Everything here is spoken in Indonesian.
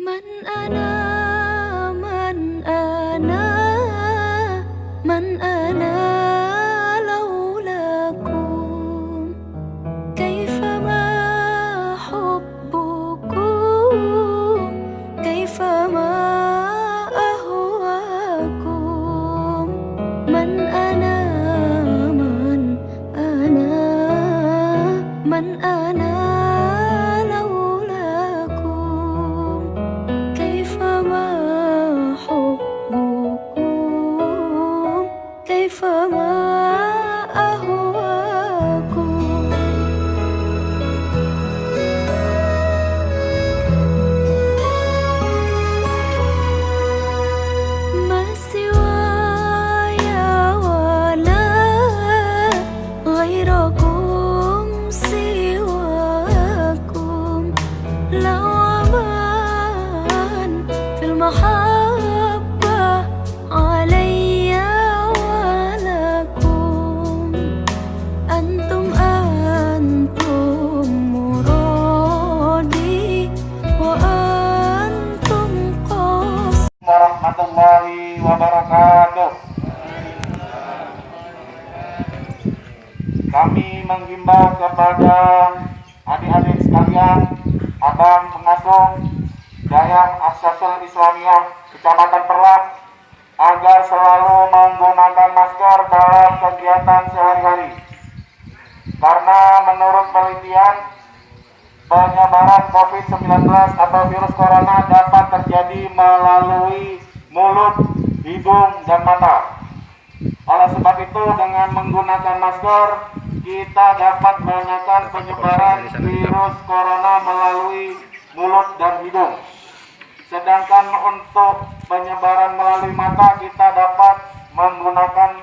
من أنا من أنا من أنا لولاكم كيفما حبكم كيفما أهواكم من أنا من أنا من أنا كيفما أهواكم ما سواي ولا غيركم سواكم لو أمان في المحبة علي warahmatullahi wabarakatuh. Kami menghimbau kepada adik-adik sekalian, abang pengasuh Dayang Asyasul Islamiyah Kecamatan Perlak agar selalu menggunakan masker dalam kegiatan sehari-hari. Karena menurut penelitian, penyebaran COVID-19 atau virus corona dapat terjadi melalui mulut, hidung, dan mata. Oleh sebab itu, dengan menggunakan masker, kita dapat menekan penyebaran virus corona melalui mulut dan hidung. Sedangkan untuk penyebaran melalui mata, kita dapat menggunakan